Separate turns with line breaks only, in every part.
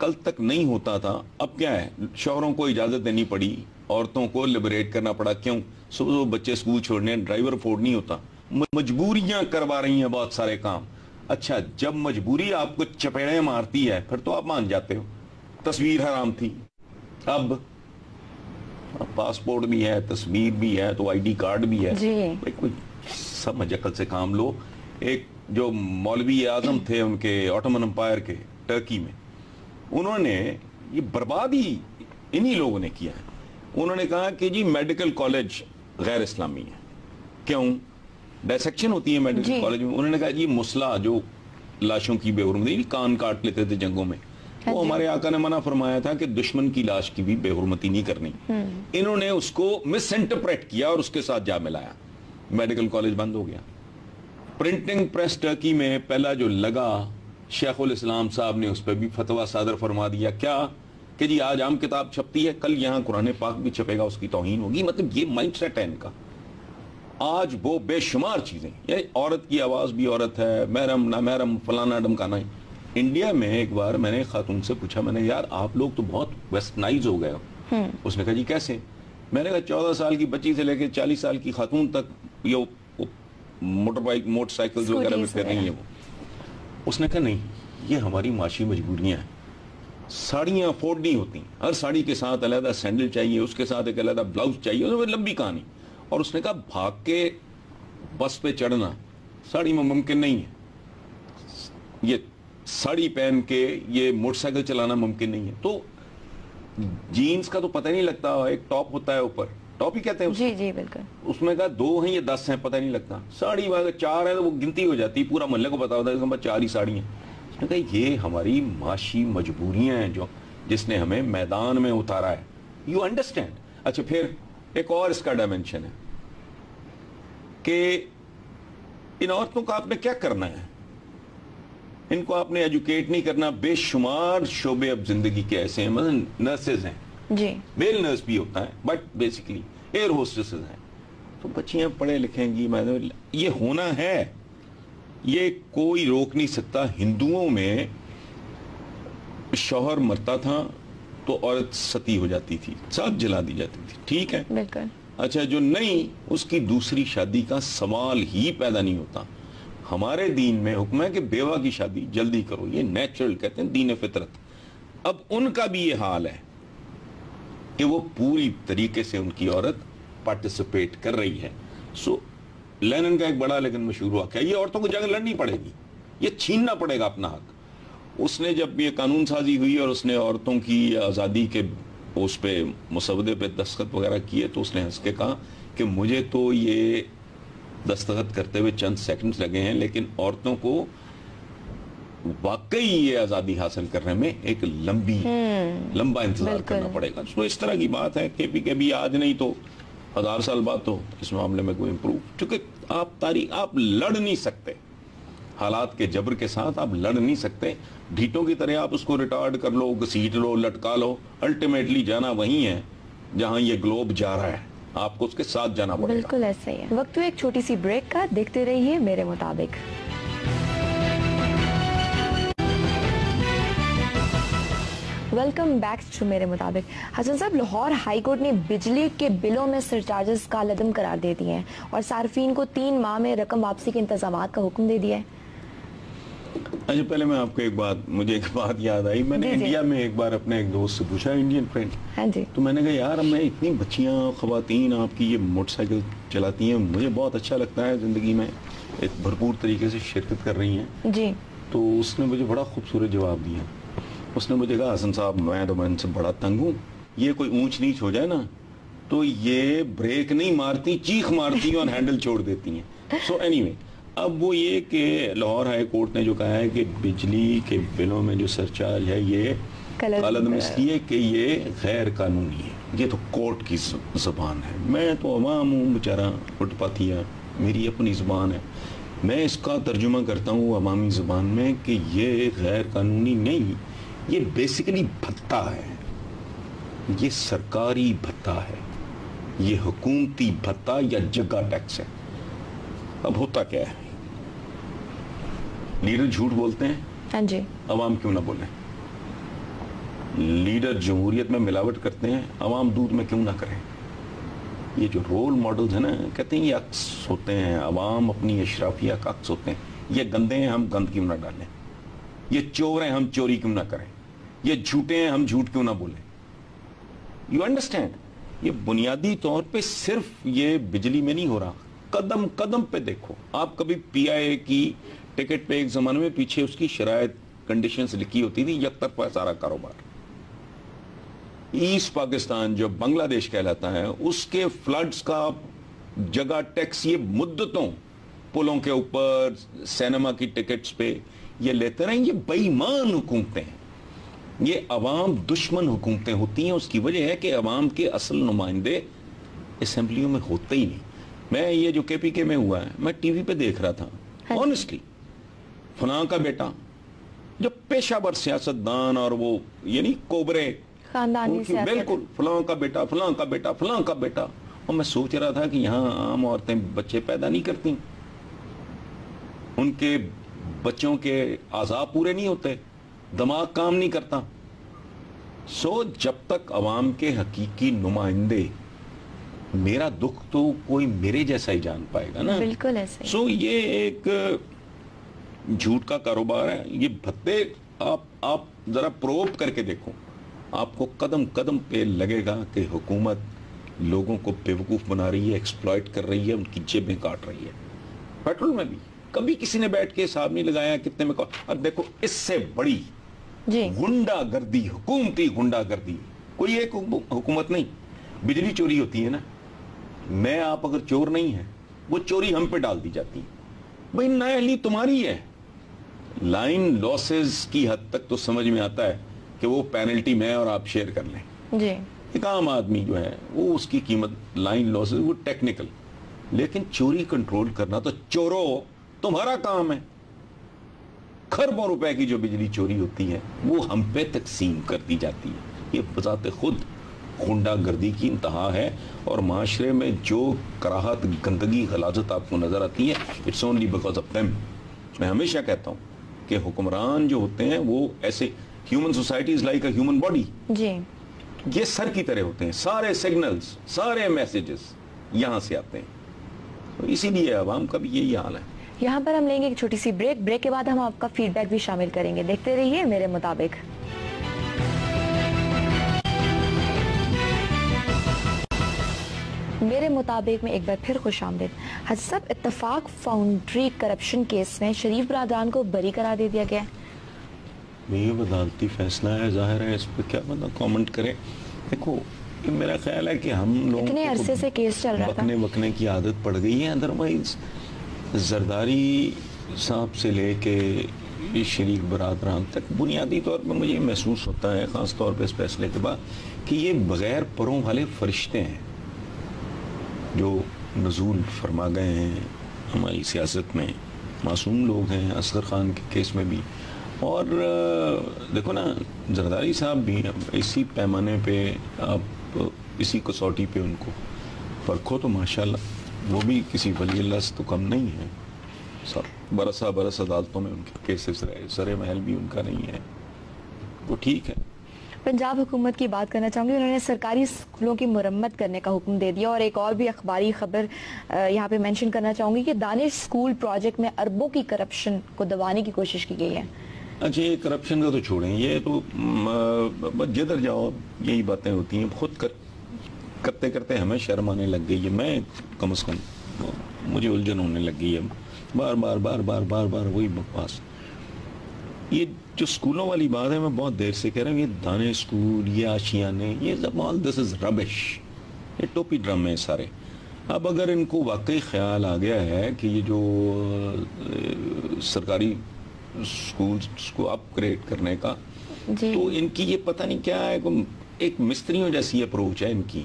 کل تک نہیں ہوتا تھا اب کیا ہے, شوہروں کو اجازت دینی پڑی, عورتوں کو لبریٹ کرنا پڑا. کیوں؟ صبح بچے اسکول چھوڑنے, ڈرائیور افورڈ نہیں ہوتا, مجبوریاں کروا رہی ہیں بہت سارے کام. اچھا جب مجبوری آپ کو چپیڑیں مارتی ہے پھر تو آپ مان جاتے ہو. تصویر حرام تھی, اب پاسپورٹ بھی ہے, تصویر بھی ہے, تو آئی ڈی کارڈ بھی ہے. بھائی کوئی سمجھ عقل سے کام لو. ایک جو مولوی اعظم تھے ان کے آٹومن امپائر کے ٹرکی میں, انہوں نے یہ بربادی انہی لوگوں نے کیا ہے. انہوں نے کہا کہ جی میڈیکل کالج غیر اسلامی ہے. کیوں؟ ڈائسیکشن ہوتی ہے میڈیکل کالج میں. انہوں نے کہا جی مسلح جو لاشوں کی بے حرمتی, کان کاٹ لیتے تھے جنگوں میں, وہ ہمارے آقا نے منع فرمایا تھا کہ دشمن کی لاش کی بھی بے حرمتی نہیں کرنی. انہوں نے اس کو مس انٹرپریٹ کیا اور اس کے ساتھ جا ملایا, میڈیکل کالج بند ہو گیا. پرنٹنگ پریس ٹرکی میں پہلا جو لگا, شیخ الاسلام صاحب نے اس پہ بھی فتویٰ صادر فرما دیا. کیا کہ جی آج عام کتاب چھپتی ہے, کل یہاں قرآن پاک بھی چھپے گا, اس کی توہین ہوگی. مطلب یہ مائنڈ سیٹ ہے ان کا. آج وہ بے شمار چیزیں, یہ عورت کی آواز بھی عورت ہے, محرم نہ محرم فلانا ڈمکانا ہے. انڈیا میں ایک بار میں نے خاتون سے پوچھا, میں نے یار آپ لوگ تو بہت ویسٹرنائز ہو گئے ہو. اس نے کہا جی کیسے؟ میں نے کہا 14 سال کی بچی سے لے کے 40 سال کی خاتون تک یہ موٹر سائیکل وغیرہ میں پھر رہی ہیں وہ. اس نے کہا نہیں, یہ ہماری معاشی مجبوریاں ہیں. ساڑیاں افورڈ نہیں ہوتی, ہر ساڑی کے ساتھ علیحدہ سینڈل چاہیے, اس کے ساتھ ایک علیحدہ بلاؤز چاہیے, اس میں لمبی کہانی. اور اس نے کہا بھاگ کے بس پہ چڑھنا ساڑی میں ممکن نہیں ہے, یہ ساڑی پہن کے یہ موٹر سائیکل چلانا ممکن نہیں ہے. تو جینز کا تو پتہ نہیں لگتا, ایک ٹاپ ہوتا ہے اوپر, ٹاپ ہی کہتے ہیں.
جی جی بالکل.
اس میں کہا 2 ہیں یا 10 ہیں پتہ نہیں لگتا. ساڑی اگر 4 ہے تو وہ گنتی ہو جاتی, پورا محلے کو پتا ہوتا ہے کہ 4 ہی ساڑی ہیں. اس نے کہا یہ ہماری معاشی مجبوریاں ہیں جو جس نے ہمیں میدان میں اتارا ہے. You understand. اچھا پھر ایک اور اس کا ڈائمنشن ہے کہ ان عورتوں کا آپ نے کیا کرنا ہے, ان کو آپ نے ایجوکیٹ نہیں کرنا. بے شمار شعبے اب زندگی کے ایسے ہیں, مثلا نرسز ہیں,
جی
میل نرس بھی ہوتا ہے, بٹ بیسیکلی ایئر ہوسٹسز ہیں. تو بچیاں پڑھے لکھیں گی, یہ ہونا ہے, یہ کوئی روک نہیں سکتا. ہندوؤں میں شوہر مرتا تھا تو عورت ستی ہو جاتی تھی, ساتھ جلا دی جاتی تھی, ٹھیک ہے
بالکل.
اچھا جو نہیں, اس کی دوسری شادی کا سوال ہی پیدا نہیں ہوتا. ہمارے دین میں حکم ہے کہ بیوہ کی شادی جلدی کرو, یہ نیچرل کہتے ہیں, دین فطرت. اب ان کا بھی یہ حال ہے کہ وہ پوری طریقے سے ان کی عورت پارٹیسپیٹ کر رہی ہے. سو لینن کا ایک بڑا لیکن مشہور واقعہ, یہ عورتوں کو جنگ لڑنی پڑے گی, یہ چھیننا پڑے گا اپنا حق. اس نے جب یہ قانون سازی ہوئی اور اس نے عورتوں کی آزادی کے اس پہ مسودے پہ دستخط وغیرہ کیے, تو اس نے ہنس کے کہا کہ مجھے تو یہ دستخط کرتے ہوئے چند سیکنڈز لگے ہیں, لیکن عورتوں کو واقعی یہ آزادی حاصل کرنے میں ایک لمبا انتظار کرنا پڑے گا. تو اس طرح کی بات ہے کہ بھی آج نہیں تو 1000 سال بعد تو اس معاملے میں کوئی امپروو, چونکہ آپ لڑ نہیں سکتے حالات کے جبر کے ساتھ, آپ لڑ نہیں سکتے. ڈھیٹوں کی طرح آپ اس کو ریٹارڈ کر لو, گھسیٹ لو, لٹکا لو, الٹیمیٹلی جانا وہی ہے جہاں یہ گلوب جا رہا ہے, آپ کو اس کے ساتھ جانا پڑے گا.
بالکل ایسا ہی ہے. وقت ایک چھوٹی سی بریک کا, دیکھتے رہیے میرے مطابق. ویلکم بیک ٹو میرے مطابق. حسن صاحب, لاہور ہائی کورٹ نے بجلی کے بلوں میں سرچارجز کا عدم قرار دے دیے ہیں اور صارفین کو 3 ماہ میں رقم واپسی کے انتظامات کا حکم دے دیا ہے.
اچھا پہلے میں آپ کو مجھے ایک بات یاد آئی. میں نے انڈیا میں ایک بار اپنے ایک دوست سے پوچھا, انڈین فرینڈ,
ہاں جی,
تو میں نے کہا یار میں اتنی بچیاں خواتین آپ کی یہ موٹر سائیکل چلاتی ہیں, مجھے بہت اچھا لگتا ہے, زندگی میں ایک بھرپور طریقے سے شرکت کر رہی ہیں
جی.
تو اس نے مجھے بڑا خوبصورت جواب دیا. اس نے مجھے کہا حسن صاحب میں ان سے بڑا تنگ ہوں, یہ کوئی اونچ نیچ ہو جائے نا تو یہ بریک نہیں مارتی, چیخ مارتی ہیں اور ہینڈل چھوڑ دیتی ہیں. سو اینی وے, اب وہ یہ کہ لاہور ہائی کورٹ نے جو کہا ہے کہ بجلی کے بلوں میں جو سرچارج ہے یہ قلم اس کی ہے کہ یہ غیر قانونی ہے. یہ تو کورٹ کی زبان ہے, میں تو عوام ہوں بیچارہ, فٹ پاتھیا, میری اپنی زبان ہے, میں اس کا ترجمہ کرتا ہوں عوامی زبان میں کہ یہ غیر قانونی نہیں, یہ بیسیکلی بھتہ ہے, یہ سرکاری بھتہ ہے, یہ حکومتی بھتہ یا جگہ ٹیکس ہے. اب ہوتا کیا ہے, لیڈر جھوٹ بولتے ہیں,
ہاں جی,
عوام کیوں نہ بولیں. لیڈر جمہوریت میں ملاوٹ کرتے ہیں، عوام دودھ میں کیوں نہ کریں؟ یہ جو رول ماڈلز ہیں نا، کہتے ہیں یہ عکس ہوتے ہیں، عوام اپنی اشرافیہ کا عکس ہوتے ہیں. یہ گندے ہیں، ہم گند کیوں نہ ڈالیں؟ یہ چور ہیں، ہم چوری کیوں نہ کریں؟ یہ جھوٹے ہیں، ہم جھوٹ کیوں نہ بولیں؟ You understand? یہ بنیادی طور پہ صرف یہ بجلی میں نہیں ہو رہا، قدم قدم پہ دیکھو. آپ کبھی پی آئی اے کی ٹکٹ پہ ایک زمانے میں پیچھے اس کی شرائط کنڈیشنز لکھی ہوتی تھی، یک طرفہ سارا کاروبار. ایسٹ پاکستان جو بنگلہ دیش کہلاتا ہے، اس کے فلڈز کا جگہ ٹیکس یہ مدتوں پلوں کے اوپر، سینما کی ٹکٹس پہ یہ لیتے رہیں. یہ بے ایمان حکومتیں ہیں، یہ عوام دشمن حکومتیں ہوتی ہیں. اس کی وجہ ہے کہ عوام کے اصل نمائندے اسمبلیوں میں ہوتے ہی نہیں. میں یہ جو کے پی کے میں ہوا ہے، میں ٹی وی پہ دیکھ رہا تھا، آنیسٹلی فلاں کا بیٹا جو پیشہ ور سیاستدان اور وہ یعنی کوبرے
خاندانی سیاست،
بالکل فلاں کا بیٹا، فلاں کا بیٹا، فلاں کا بیٹا. اور میں سوچ رہا تھا کہ یہاں عام عورتیں بچے پیدا نہیں کرتی، ان کے بچوں کے اعضاء پورے نہیں ہوتے، دماغ کام نہیں کرتا. سو جب تک عوام کے حقیقی نمائندے، میرا دکھ تو کوئی میرے جیسا ہی جان پائے گا نا.
بالکل ایسے.
سو یہ ایک جھوٹ کا کاروبار ہے. یہ بھتے آپ ذرا پروب کر کے دیکھو، آپ کو قدم قدم پہ لگے گا کہ حکومت لوگوں کو بیوقوف بنا رہی ہے، ایکسپلائٹ کر رہی ہے، ان کی جیبیں کاٹ رہی ہے. پیٹرول میں بھی کبھی کسی نے بیٹھ کے حساب نہیں لگایا کتنے میں. اب دیکھو اس سے بڑی غنڈہ گردی، حکومتی غنڈہ گردی کوئی ایک حکومت نہیں. بجلی چوری ہوتی ہے نا، میں آپ اگر چور نہیں ہیں، وہ چوری ہم پہ ڈال دی جاتی ہے. بھئی نااہلی تمہاری ہے. لائن لاسز کی حد تک تو سمجھ میں آتا ہے کہ وہ پینلٹی میں اور آپ شیئر کر لیں.
جی
ایک عام آدمی جو ہے وہ اس کی قیمت لائن لاسز وہ ٹیکنیکل، لیکن چوری کنٹرول کرنا تو چورو تمہارا کام ہے. کھربوں روپے کی جو بجلی چوری ہوتی ہے وہ ہم پہ تقسیم کر دی جاتی ہے. یہ بذات خود غنڈہ گردی کی انتہا ہے. اور معاشرے میں جو کراہت، گندگی، غلاظت آپ کو نظر آتی ہے، it's only because of them. میں ہمیشہ کہتا ہوں کہ حکمران جو ہوتے ہیں وہ ایسے، human society is like a human body.
جی
یہ سر کی طرح ہوتے ہیں. سارے سگنلز، سارے میسیجز یہاں سے آتے ہیں. تو اسی لیے عوام کا بھی یہی حال ہے.
یہاں پر ہم لیں گے ایک چھوٹی سی بریک کے بعد ہم آپ کا فیڈ بیک بھی شامل کریں گے. دیکھتے رہیے میرے مطابق. میرے مطابق میں ایک بار پھر خوش آمدید. حضرت صاحب، اتفاق فاؤنڈری کرپشن کیس میں شریف برادران کو بری قرار دے دیا گیا.
یہ عدالتی فیصلہ ہے، ظاہر ہے اس پہ کیا بندہ کامنٹ کرے. دیکھو میرا خیال ہے کہ ہم لوگ
اتنے عرصے سے کیس چل رہا تھا،
بکنے کی عادت پڑ گئی ہے. ادروائز زرداری صاحب سے لے کے شریف برادران تک بنیادی طور پر مجھے محسوس ہوتا ہے، خاص طور پہ اس فیصلے کے بعد، کہ یہ بغیر پروں والے فرشتے ہیں جو نزول فرما گئے ہیں ہماری سیاست میں. معصوم لوگ ہیں، اصغر خان کے کیس میں بھی. اور دیکھو نا، زرداری صاحب بھی اسی پیمانے پہ، آپ اسی کسوٹی پہ ان کو پرکھو تو ماشاءاللہ وہ بھی کسی ولی اللہ سے تو کم نہیں ہے. برس عدالتوں میں ان کے کیسز رہے، سر محل بھی ان کا نہیں ہے. وہ ٹھیک ہے.
پنجاب حکومت کی بات کرنا چاہوں گی. انہوں نے سرکاری اسکولوں کی مرمت کرنے کا حکم دے دیا. اور ایک اور بھی اخباری خبر یہاں پہ مینشن کرنا چاہوں گی کہ دانش اسکول پروجیکٹ میں اربوں کی کرپشن کو دبانے کی کوشش کی گئی ہے.
اچھا، یہ کرپشن کا تو چھوڑیں، یہ تو جدھر جاؤ یہی باتیں ہوتی ہیں. خود کرتے کرتے ہمیں شرم آنے لگ گئی ہے. میں کم از کم مجھے الجھن ہونے لگ گئی ہے. بار بار بار بار بار بار وہی بکواس. یہ جو اسکولوں والی بات ہے، میں بہت دیر سے کہہ رہا ہوں، یہ دانے اسکول، یہ آشیانے، یہ دس از ربش. یہ ٹوپی ڈرم ہے سارے. اب اگر ان کو واقعی خیال آ گیا ہے کہ یہ جو سرکاری اسکولس کو اپ گریڈ کرنے کا، تو ان کی یہ پتہ نہیں کیا ہے، ایک مستریوں جیسی اپروچ ہے ان کی.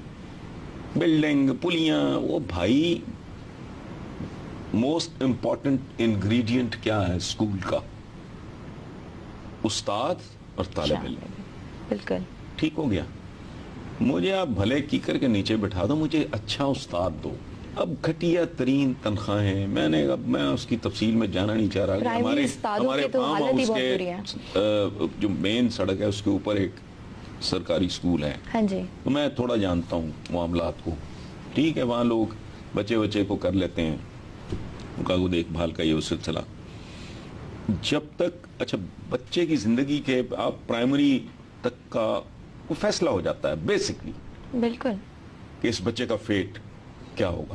بلڈنگ، پلیاں، وہ بھائی موسٹ امپورٹنٹ انگریڈینٹ کیا ہے اسکول کا؟ استاد اور طالب علم.
بالکل
ٹھیک ہو گیا. مجھے آپ بھلے کی کر کے نیچے بٹھا دو، مجھے اچھا استاد دو. اب گھٹیا ترین تنخواہیں، میں اس کی تفصیل میں جانا نہیں چاہ رہا. ہمارے فارم ہاؤس کے جو مین سڑک ہے اس کے اوپر ایک سرکاری اسکول ہیں.
ہاں جی.
تو میں تھوڑا جانتا ہوں معاملات کو. ٹھیک ہے, وہاں لوگ بچے کو کر لیتے ہیں, ان کا وہ دیکھ بھال کا یہ سلسلہ. جب تک اچھا بچے کی زندگی کے آپ پرائمری تک کا وہ فیصلہ ہو جاتا ہے بیسکلی,
بالکل,
کہ اس بچے کا فیٹ کیا ہوگا.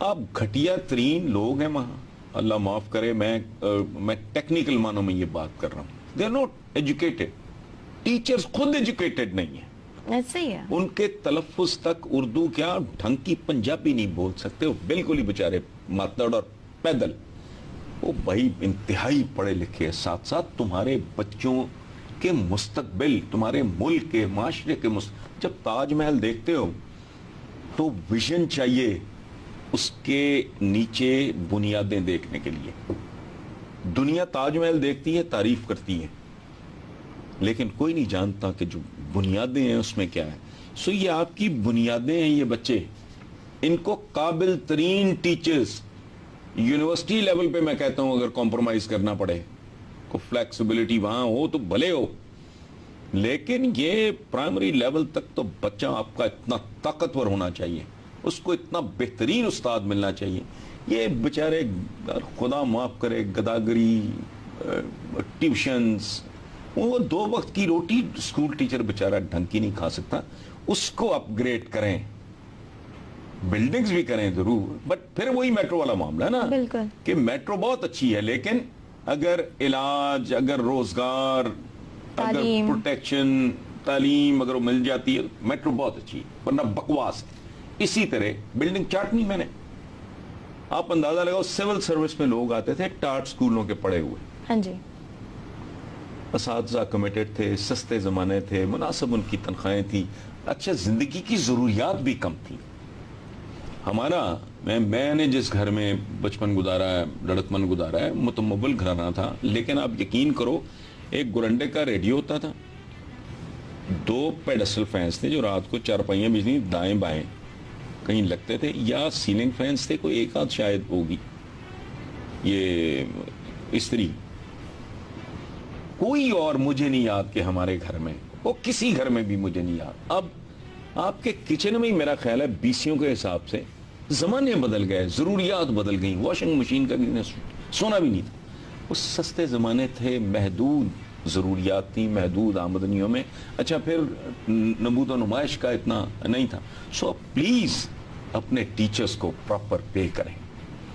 آپ گھٹیا ترین لوگ ہیں وہاں, اللہ معاف کرے, میں ٹیکنیکل معنوں میں یہ بات کر رہا ہوں. They are not educated. Teachers خود ایجوکیٹڈ نہیں ہیں.
ایسے ہی ہے. ان
کے تلفظ تک اردو کیا ڈھنگ کی پنجابی نہیں بول سکتے, وہ بالکل ہی بےچارے ماتڑ اور پیدل. وہ بھائی انتہائی پڑھے لکھے, ساتھ ساتھ تمہارے بچوں کے مستقبل, تمہارے ملک کے معاشرے کے جب تاج محل دیکھتے ہو تو ویژن چاہیے اس کے نیچے بنیادیں دیکھنے کے لیے. دنیا تاج محل دیکھتی ہے, تعریف کرتی ہے, لیکن کوئی نہیں جانتا کہ جو بنیادیں ہیں اس میں کیا ہے. سو یہ آپ کی بنیادیں ہیں. یہ بچے, ان کو قابل ترین ٹیچرز یونیورسٹی لیول پہ میں کہتا ہوں اگر کمپرومائز کرنا پڑے, کو فلیکسیبلٹی وہاں ہو تو بھلے ہو, لیکن یہ پرائمری لیول تک تو بچہ آپ کا اتنا طاقتور ہونا چاہیے, اس کو اتنا بہترین استاد ملنا چاہیے. یہ بیچارے خدا معاف کرے گداگری, ٹیوشنز, وہ 2 وقت کی روٹی اسکول ٹیچر بیچارہ ڈھنگ کی نہیں کھا سکتا. اس کو اپ گریڈ کریں, بلڈنگز بھی کریں ضرور, بٹ پھر وہی میٹرو والا معاملہ ہے نا,
بالکل,
کہ میٹرو بہت اچھی ہے, لیکن اگر علاج, اگر روزگار, اگر پروٹیکشن, تعلیم اگر وہ مل جاتی ہے, میٹرو بہت اچھی ہے, ورنہ بکواس ہے. اسی طرح بلڈنگ چارٹ نہیں, میں نے آپ اندازہ لگاؤ سول سروس میں لوگ آتے تھے ٹاٹ سکولوں کے پڑھے ہوئے.
ہاں جی.
اساتذہ کمیٹڈ تھے, سستے زمانے تھے, مناسب ان کی تنخواہیں تھی, اچھا زندگی کی ضروریات بھی کم تھی. ہمارا میں نے جس گھر میں بچپن گزارا ہے, لڑک من گزارا ہے, متمول گھرانہ تھا, لیکن آپ یقین کرو ایک گورنڈے کا ریڈیو ہوتا تھا, 2 پیڈسٹل فینس تھے جو رات کو چارپائیاں بجلی دائیں بائیں کہیں لگتے تھے, یا سیلنگ فینس تھے, کوئی ایک آدھ شاید ہوگی یہ استری. کوئی اور مجھے نہیں یاد کہ ہمارے گھر میں, وہ کسی گھر میں بھی مجھے نہیں یاد. اب آپ کے کچن میں ہی میرا خیال ہے 20 کے حساب سے زمانے بدل گئے, ضروریات بدل گئیں, واشنگ مشین کا سونا بھی نہیں تھا. وہ سستے زمانے تھے, محدود ضروریات تھیں, محدود آمدنیوں میں. اچھا پھر نبوت و نمائش کا اتنا نہیں تھا. سو پلیز اپنے ٹیچرز کو پراپر پے کریں.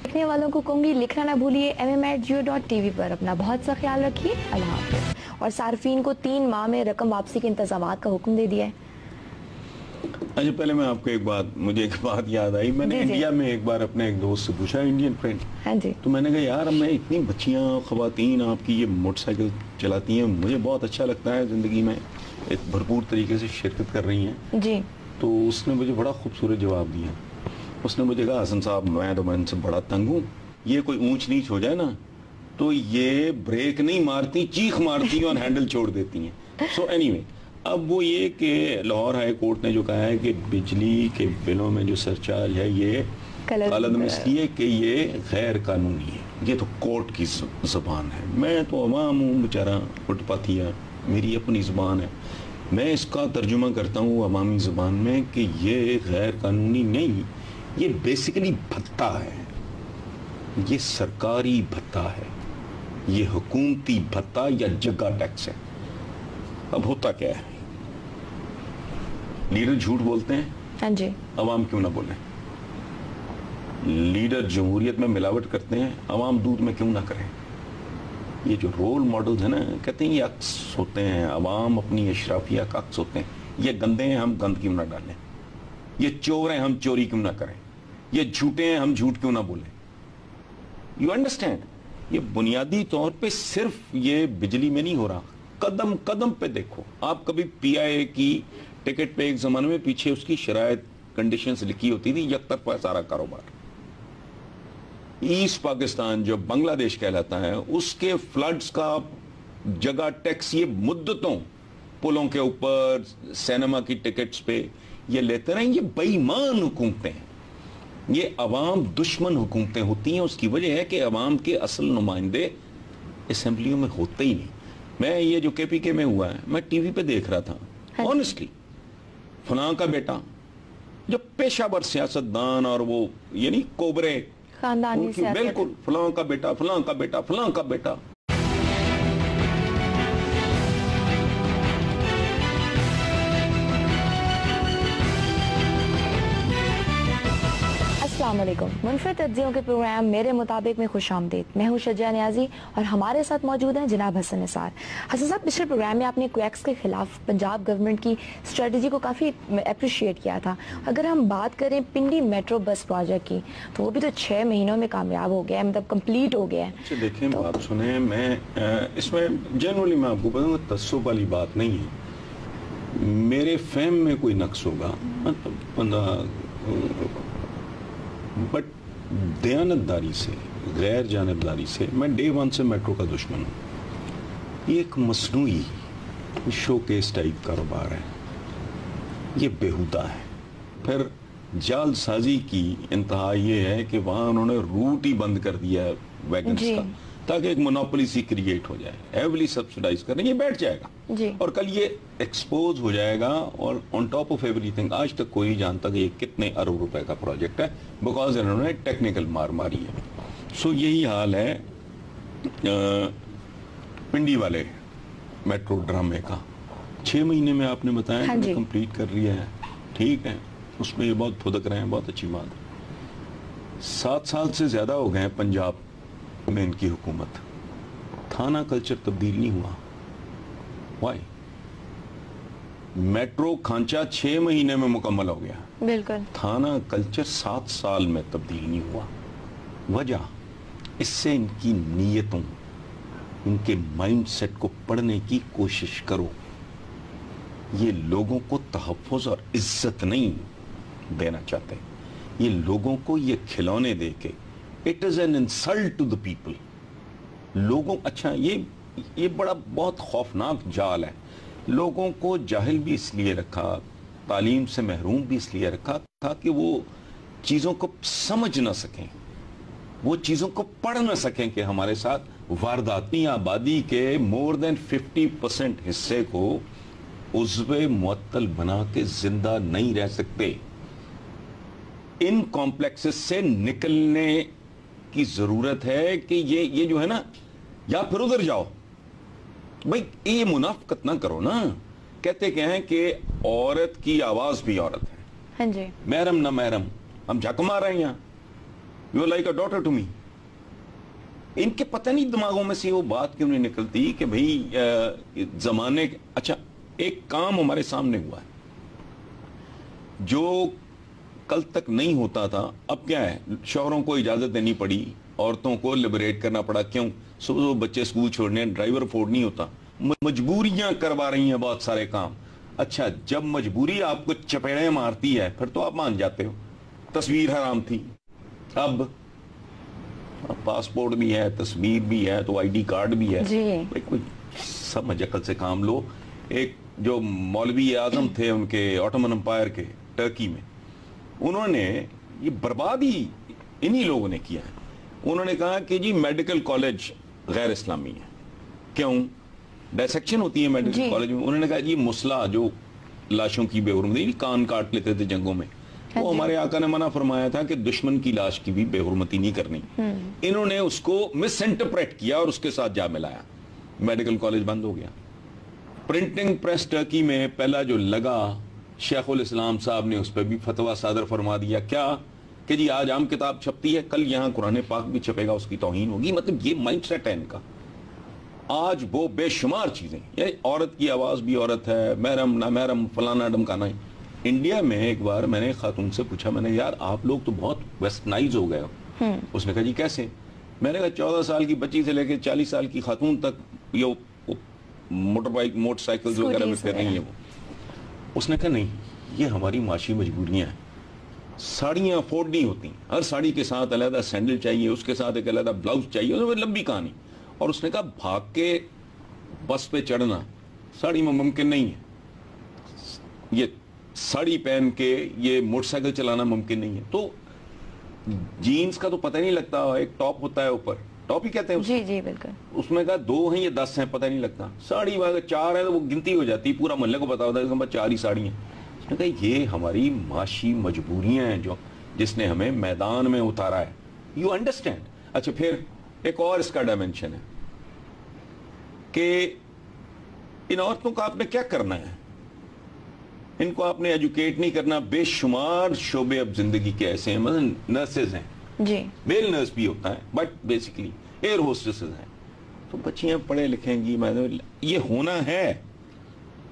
دیکھنے والوں کو کہوں گی لکھنا نہ بھولیے mm@geo.tv پر. اپنا بہت سا خیال رکھیے. اللہ حافظ. اور صارفین کو 3 ماہ میں رقم واپسی کے انتظامات کا حکم دے دیا ہے.
اچھا پہلے میں آپ کو مجھے ایک بات یاد آئی. میں نے انڈیا میں ایک بار اپنے ایک دوست سے پوچھا, انڈین فرینڈ,
ہاں جی,
تو میں نے کہا یار میں اتنی بچیاں خواتین آپ کی یہ موٹر سائیکل چلاتی ہیں, مجھے بہت اچھا لگتا ہے, زندگی میں ایک بھرپور طریقے سے شرکت کر رہی ہیں
جی.
تو اس نے مجھے بڑا خوبصورت جواب دیا. اس نے مجھے کہا حسن صاحب میں تو ان سے بڑا تنگ ہوں, یہ کوئی اونچ نیچ ہو جائے نا تو یہ بریک نہیں مارتی, چیخ مارتی ہیں اور ہینڈل چھوڑ دیتی ہیں. سو اینی وے, اب وہ یہ کہ لاہور ہائی کورٹ نے جو کہا ہے کہ بجلی کے بلوں میں جو سرچارج ہے یہ غلط میں اس لیے کہ یہ غیر قانونی ہے. یہ تو کورٹ کی زبان ہے, میں تو عوام ہوں بیچارہ فٹ پاتھیا, میری اپنی زبان ہے, میں اس کا ترجمہ کرتا ہوں عوامی زبان میں کہ یہ غیر قانونی نہیں, یہ بیسیکلی بھتہ ہے, یہ سرکاری بھتہ ہے, یہ حکومتی بھتہ یا جگہ ٹیکس ہے. اب ہوتا کیا ہے, لیڈر جھوٹ بولتے ہیں,
ہاں جی,
عوام کیوں نہ بولیں. لیڈر جمہوریت میں ملاوٹ کرتے ہیں, عوام دودھ میں کیوں نہ کریں. یہ جو رول ماڈلز ہیں نا, کہتے ہیں یہ عکس ہوتے ہیں, عوام اپنی اشرافیہ کا عکس ہوتے ہیں. یہ گندے ہیں, ہم گند کیوں نہ ڈالیں. یہ چور ہیں, ہم چوری کیوں نہ کریں. یہ جھوٹے ہیں, ہم جھوٹ کیوں نہ بولیں. یو انڈرسٹینڈ, یہ بنیادی طور پہ صرف یہ بجلی میں نہیں ہو رہا, قدم قدم پہ دیکھو. آپ کبھی پی آئی اے کی ٹکٹ پہ ایک زمانے میں پیچھے اس کی شرائط کنڈیشنز لکھی ہوتی تھی, یک طرفہ سارا کاروبار. ایسٹ پاکستان جو بنگلہ دیش کہلاتا ہے, اس کے فلڈز کا جگہ ٹیکس یہ مدتوں پلوں کے اوپر, سینما کی ٹکٹس پہ یہ لیتے رہیں. یہ بے ایمان حکومتیں ہیں, یہ عوام دشمن حکومتیں ہوتی ہیں. اس کی وجہ ہے کہ عوام کے اصل نمائندے اسمبلیوں میں ہوتے ہی نہیں. میں یہ جو کے پی کے میں ہوا ہے میں ٹی وی پہ دیکھ رہا تھا آنیسٹلی فلاں کا بیٹا جو پیشہ ور سیاستدان اور وہ یعنی کوبرے
خاندانی سیاست
بالکل فلاں کا بیٹا فلاں کا بیٹا فلاں کا بیٹا.
السلام علیکم. منفرد تجزیوں کے پروگرام میرے مطابق میں خوش آمدید. میں ہوں شجاع نیازی اور ہمارے ساتھ موجود ہیں جناب حسن نثار. حسن صاحب, پچھلے پروگرام میں آپ نے کویکس کے خلاف پنجاب گورنمنٹ کی اسٹریٹجی کو کافی اپریشیٹ کیا تھا. اگر ہم بات کریں پنڈی میٹرو بس پروجیکٹ کی تو وہ بھی تو 6 مہینوں میں کامیاب ہو گیا ہے, مطلب کمپلیٹ ہو گیا ہے.
دیکھیں بات سنیں, میں اس میں جنرلی میں آپ کو بتاؤں گا تعصب والی بات نہیں ہے. میرے فہم میں کوئی نقص ہوگا بٹ دیانتداری سے, غیر جانبداری سے, میں ڈے ون سے میٹرو کا دشمن ہوں. یہ ایک مصنوعی شو کیس ٹائپ کاروبار ہے, یہ بیہودہ ہے. پھر جال سازی کی انتہا یہ ہے کہ وہاں انہوں نے روٹ ہی بند کر دیا ہے ویگنز کا, تاکہ ایک مونوپولی سی کریٹ ہو جائے. ہیولی سبسیڈائز کرنے یہ بیٹھ جائے گا اور کل یہ ایکسپوز ہو جائے گا. اور on top of every thing آج تک کوئی جانتا کہ یہ کتنے ارب روپے کا پروجیکٹ ہے, بیکاز انہوں نے ٹیکنیکل مار ماری ہے. سو یہی حال ہے پنڈی والے میٹرو ڈرامے کا. 6 مہینے میں آپ نے بتایا کہ کمپلیٹ کر لیا ہے, ٹھیک ہے, اس میں یہ بہت پھدک رہے ہیں, بہت اچھی بات ہے. 7 سال سے زیادہ ہو گئے ہیں پنجاب میں ان کی حکومت, تھانہ کلچر تبدیل نہیں ہوا. وائی؟ میٹرو کھانچہ 6 مہینے میں مکمل ہو گیا,
بالکل,
تھانہ کلچر 7 سال میں تبدیل نہیں ہوا. وجہ اس سے ان کی نیتوں, ان کے مائنڈ سیٹ کو پڑھنے کی کوشش کرو. یہ لوگوں کو تحفظ اور عزت نہیں دینا چاہتے, یہ لوگوں کو یہ کھلونے دے کے it is an insult to the people. لوگوں, اچھا یہ بڑا بہت خوفناک جال ہے. لوگوں کو جاہل بھی اس لیے رکھا, تعلیم سے محروم بھی اس لیے رکھا تھا کہ وہ چیزوں کو سمجھ نہ سکیں, وہ چیزوں کو پڑھ نہ سکیں کہ ہمارے ساتھ وارداتی آبادی کے more than 50% حصے کو عضو معطل بنا کے زندہ نہیں رہ سکتے. ان کمپلیکسز سے نکلنے کی ضرورت ہے کہ یہ جو ہے نا, یا پھر ادھر جاؤ بھائی, یہ منافقت نہ کرو نا. کہتے کہ ہیں کہ عورت کی آواز بھی عورت ہے,
ہاں جی,
محرم نہ محرم, ہم جھک مار رہے ہیں یہاں, you like a daughter to me. ان کے پتہ نہیں دماغوں میں سے وہ بات کیوں نہیں نکلتی کہ بھئی زمانے, اچھا ایک کام ہمارے سامنے ہوا ہے جو کل تک نہیں ہوتا تھا, اب کیا ہے, شوہروں کو اجازت دینی پڑی, عورتوں کو لبریٹ کرنا پڑا. کیوں؟ صبح بچے اسکول چھوڑنے, ڈرائیور افورڈ نہیں ہوتا, مجبوریاں کروا رہی ہیں بہت سارے کام. اچھا جب مجبوری آپ کو چپیڑیں مارتی ہے پھر تو آپ مان جاتے ہو. تصویر حرام تھی, اب پاسپورٹ بھی ہے, تصویر بھی ہے, تو آئی ڈی کارڈ بھی ہے. بھائی کوئی سمجھ عقل سے کام لو. ایک جو مولوی اعظم تھے ان کے آٹومن امپائر کے ٹرکی میں, انہوں نے یہ بربادی انہی لوگوں نے کیا ہے. انہوں نے کہا کہ جی میڈیکل کالج غیر اسلامی ہے. کیوں؟ ڈائسیکشن ہوتی ہے میڈیکل کالج میں. انہوں نے کہا جی مسلح جو لاشوں کی بے حرمتی, کان کاٹ لیتے تھے جنگوں میں, وہ ہمارے آقا نے منع فرمایا تھا کہ دشمن کی لاش کی بھی بے حرمتی نہیں کرنی. انہوں نے اس کو مس انٹرپریٹ کیا اور اس کے ساتھ جا ملایا, میڈیکل کالج بند ہو گیا. پرنٹنگ پریس ٹرکی میں پہلا جو لگا, شیخ الاسلام صاحب نے اس پہ بھی فتویٰ صادر فرما دیا. کیا کہ جی آج عام کتاب چھپتی ہے, کل یہاں قرآن پاک بھی چھپے گا, اس کی توہین ہوگی. مطلب یہ مائنڈ سیٹ ہے ان کا. آج وہ بے شمار چیزیں, یہ عورت کی آواز بھی عورت ہے, محرم نہ محرم, فلانا ڈمکانا ہے. انڈیا میں ایک بار میں نے خاتون سے پوچھا, میں نے یار آپ لوگ تو بہت ویسٹرنائز ہو گئے ہو. اس نے کہا جی کیسے؟ میں نے کہا 14 سال کی بچی سے لے کے 40 سال کی خاتون تک یہ موٹر سائیکل وغیرہ میں پھر رہی ہیں وہ. اس نے کہا نہیں, یہ ہماری معاشی مجبوریاں ہیں. ساڑیاں افورڈ نہیں ہوتی, ہر ساڑی کے ساتھ علیحدہ سینڈل چاہیے, اس کے ساتھ ایک علیحدہ بلاؤز چاہیے, اس میں لمبی کہانی. اور اس نے کہا بھاگ کے بس پہ چڑھنا ساڑی میں ممکن نہیں ہے, یہ ساڑی پہن کے یہ موٹر سائیکل چلانا ممکن نہیں ہے. تو جینز کا تو پتہ نہیں لگتا, ایک ٹاپ ہوتا ہے اوپر, ٹاپ ہی کہتے ہیں
جی جی بالکل.
اس میں کہا 2 ہیں یا 10 ہیں پتہ نہیں لگتا, ساڑی اگر 4 ہے تو وہ گنتی ہو جاتی, پورا محلے کو پتا ہوتا ہے کہ 4 ہی ساڑی ہیں. اس نے کہا یہ ہماری معاشی مجبوریاں ہیں جو جس نے ہمیں میدان میں اتارا ہے. You understand. اچھا پھر ایک اور اس کا ڈائمنشن ہے کہ ان عورتوں کا آپ نے کیا کرنا ہے, ان کو آپ نے ایجوکیٹ نہیں کرنا. بے شمار شعبے اب زندگی کے ایسے ہیں, مثلا نرسز ہیں,
جی
میل نرس بھی ہوتا ہے, بٹ بیسیکلی ایئر ہوسٹسز ہیں, تو بچیاں پڑھے لکھیں گی, یہ ہونا ہے,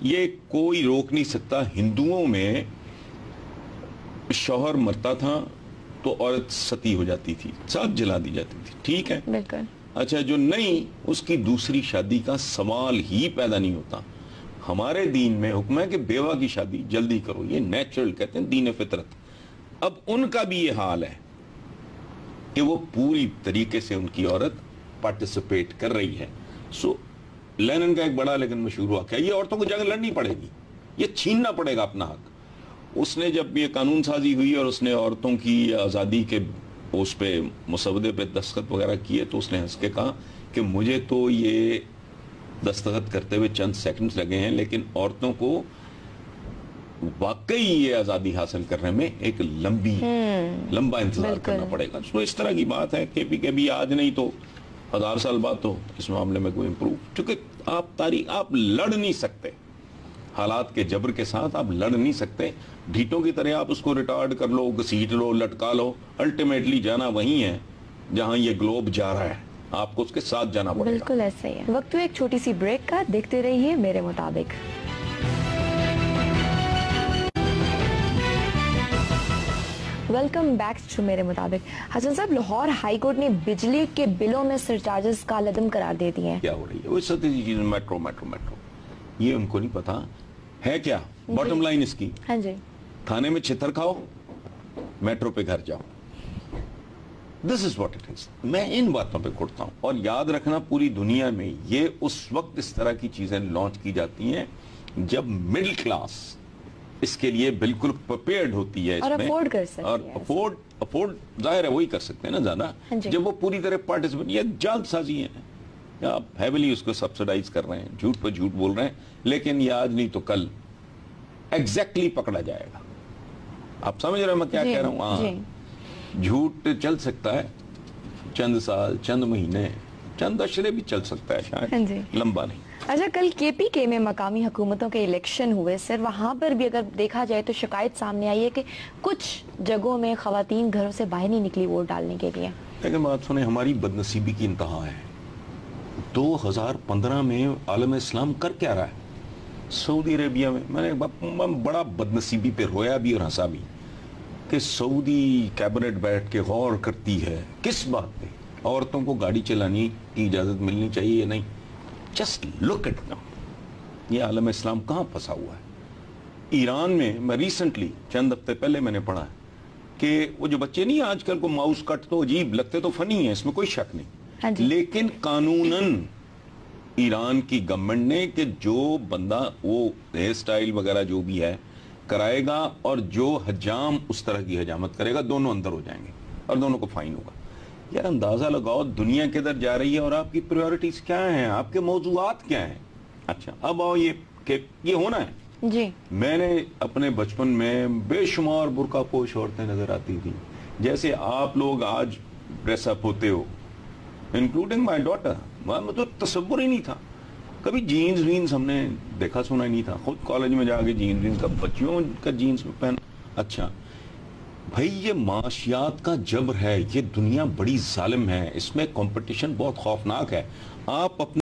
یہ کوئی روک نہیں سکتا. ہندوؤں میں شوہر مرتا تھا تو عورت ستی ہو جاتی تھی, ساتھ جلا دی جاتی تھی, ٹھیک ہے
بالکل.
اچھا جو نہیں, اس کی دوسری شادی کا سوال ہی پیدا نہیں ہوتا. ہمارے دین میں حکم ہے کہ بیوہ کی شادی جلدی کرو, یہ نیچرل کہتے ہیں, دین فطرت. اب ان کا بھی یہ حال ہے کہ وہ پوری طریقے سے ان کی عورت پارٹیسپیٹ کر رہی ہے. سو لینن کا ایک بڑا لیکن مشہور واقعہ, یہ عورتوں کو جنگ لڑنی پڑے گی, یہ چھیننا پڑے گا اپنا حق. اس نے جب یہ قانون سازی ہوئی اور اس نے عورتوں کی آزادی کے اس پہ مسودے پہ دستخط وغیرہ کیے, تو اس نے ہنس کے کہا کہ مجھے تو یہ دستخط کرتے ہوئے چند سیکنڈز لگے ہیں, لیکن عورتوں کو واقعی یہ آزادی حاصل کرنے میں ایک لمبا انتظار کرنا پڑے گا. تو اس طرح کی بات ہے کہ بھی آج نہیں تو 1000 سال بعد تو اس معاملے میں کوئی امپروو, کیونکہ آپ لڑ نہیں سکتے حالات کے جبر کے ساتھ, آپ لڑ نہیں سکتے. ڈھیٹوں کی طرح آپ اس کو ریٹارڈ کر لو, گھسیٹ لو, لٹکا لو, الٹیمیٹلی جانا وہیں ہے جہاں یہ گلوب جا رہا ہے, آپ کو اس کے ساتھ جانا پڑے گا.
بالکل ایسا ہی ہے. وقت ایک چھوٹی سی بریک کا, دیکھتے رہیے میرے مطابق. ویلکم بیک ٹو میرے مطابق. حسن صاحب, لاہور ہائی کورٹ نے بجلی کے بلوں میں سرچارجز کا عدم قرار دے دیے ہیں.
کیا ہو رہی ہے وہ ستی چیز, میٹرو یہ ان کو نہیں پتا ہے کیا باٹم لائن اس کی.
ہاں جی,
کھانے میں چھتر کھاؤ, میٹرو پہ گھر جاؤ. دس از واٹ اٹ از. میں ان باتوں پہ کھڑتا ہوں. اور یاد رکھنا پوری دنیا میں یہ اس وقت اس طرح کی چیزیں لانچ کی جاتی ہیں جب مڈل کلاس اس کے لیے بالکل پریپیئرڈ ہوتی ہے, اس
اور
میں
افورڈ کر سکتی ہے.
اور افورڈ ظاہر ہے وہی کر سکتے ہیں نا زیادہ, جب وہ پوری طرح پارٹیسپیٹ. یہ جلد سازی ہے, آپ ہیویلی اس کو سبسیڈائز کر رہے ہیں, جھوٹ پر جھوٹ بول رہے ہیں, لیکن یہ آج نہیں تو کل ایگزیکٹلی پکڑا جائے گا. آپ سمجھ رہے ہیں میں کیا کہہ رہا ہوں؟ ہاں, جھوٹ چل سکتا ہے چند سال, چند مہینے, چند اشرے بھی چل سکتا ہے شاید, لمبا نہیں.
اچھا, کل کے پی کے میں مقامی حکومتوں کے الیکشن ہوئے سر, وہاں پر بھی اگر دیکھا جائے تو شکایت سامنے آئی ہے کہ کچھ جگہوں میں خواتین گھروں سے باہر نہیں نکلی ووٹ ڈالنے کے لیے.
لیکن بات سنیں, ہماری بدنصیبی کی انتہا ہے. 2015 میں عالم اسلام کر کیا رہا ہے سعودی عربیہ میں؟ میں نے بڑا بدنصیبی پہ رویا بھی اور ہنسا بھی کہ سعودی کیبنٹ بیٹھ کے غور کرتی ہے کس بات پہ, عورتوں کو گاڑی چلانے کی اجازت ملنی چاہیے یا نہیں. جسٹ لک ایٹ دم, یہ عالم اسلام کہاں پھنسا ہوا ہے. ایران میں ریسنٹلی چند ہفتے پہلے میں نے پڑھا کہ وہ جو بچے نہیں آج کل کو ماؤس کٹ تو عجیب لگتے, تو فنی ہیں, اس میں کوئی شک نہیں, لیکن قانوناً ایران کی گورنمنٹ نے کہ جو بندہ وہ ہیئر سٹائل وغیرہ جو بھی ہے کرائے گا اور جو حجام اس طرح کی حجامت کرے گا, دونوں اندر ہو جائیں گے اور دونوں کو فائن ہوگا. یار اندازہ لگاؤ دنیا کدھر جا رہی ہے اور آپ کی پریورٹیز کیا ہیں, آپ کے موضوعات کیا ہیں. اچھا اب آؤ یہ ہونا ہے.
جی,
میں نے اپنے بچپن میں بے شمار برقع پوش عورتیں نظر آتی تھیں جیسے آپ لوگ آج ڈریس اپ ہوتے ہو, انکلوڈنگ مائی ڈاٹر. میں تو تصور ہی نہیں تھا کبھی جینز وینز ہم نے دیکھا سنا ہی نہیں تھا. خود کالج میں جا کے جینز وینز کا, بچیوں کا جینز پہن. اچھا بھائی یہ معاشیات کا جبر ہے, یہ دنیا بڑی ظالم ہے, اس میں کمپٹیشن بہت خوفناک ہے. آپ اپنے